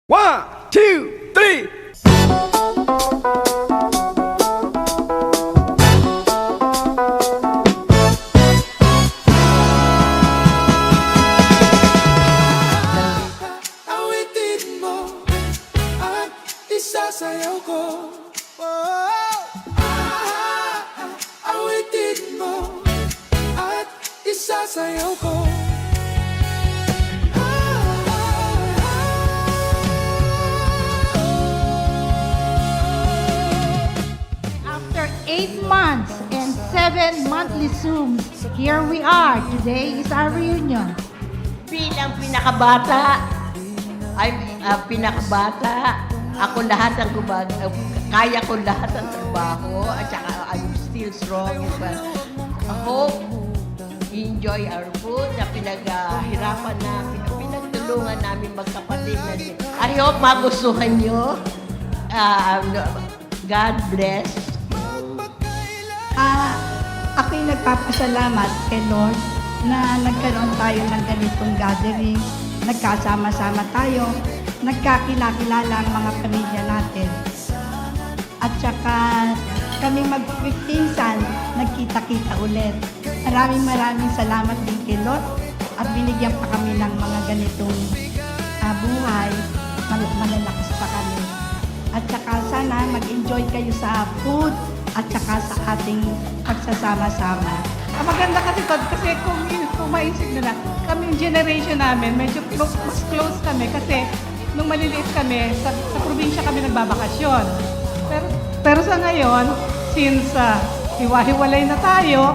One, two, three. Awitin mo at isasayaw ko. Awitin mo at isasayaw ko. After 8 months and 7 monthly Zooms, here we are. Today is our reunion. Bilang pinakabata, ako lahat ang kaya ko lahat ng trabaho, at saka I'm still strong. But I hope you enjoy our food na pinaghirapan namin, pinagtulungan namin magkapatid. I hope magustuhan nyo. God bless. Ako'y nagpapasalamat kay Lord na nagkaroon tayo ng ganitong gathering, nagkasama-sama tayo, nagkakilala ang mga pamilya natin. At saka kami magpipinsan, nagkita-kita ulit. Maraming salamat din kay Lord at binigyan pa kami ng mga ganitong buhay, malalakas pa kami. At saka sana mag-enjoy kayo sa food at saka sa ating pagsasama-sama. Maganda kasi to, kasi kung maisip nila, kami yung generation namin, medyo mas close kami kasi nung maliliit kami, sa probinsya kami nagbabakasyon. Pero sa ngayon, since hiwa-hiwalay na tayo,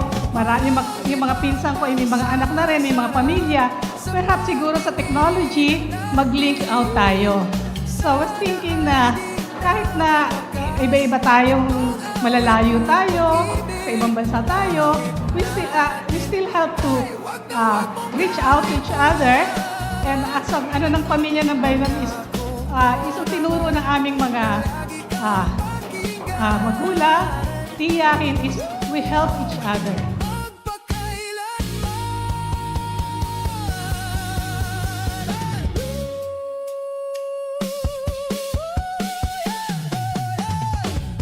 yung mga pinsan ko, may mga anak na rin, may mga pamilya, perhaps siguro sa technology, mag-link out tayo. So I was thinking na kahit na iba-iba tayong malalayo tayo, sa ibang bansa tayo, we still have to reach out to each other. And as ng pamilya ng Bayan is isang tinuro ng aming mga magulang, tiyahin is we help each other.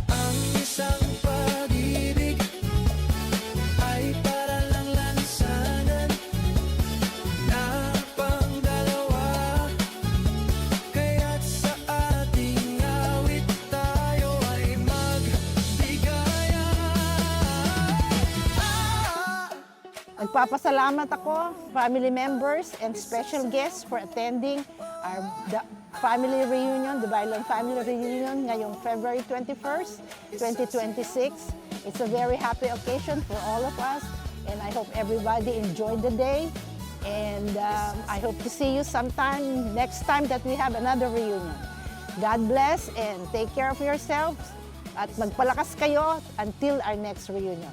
Ang isang pag-ibig ay para lang lansanan na pangdalawa. Kaya't sa ating awit tayo ay magbigaya. Nagpapasalamat ako, family members and special guests for attending our family reunion, the Bailon Family Reunion ngayong February 21st, 2026. It's a very happy occasion for all of us and I hope everybody enjoyed the day and I hope to see you sometime next time that we have another reunion. God bless and take care of yourselves at magpalakas kayo until our next reunion.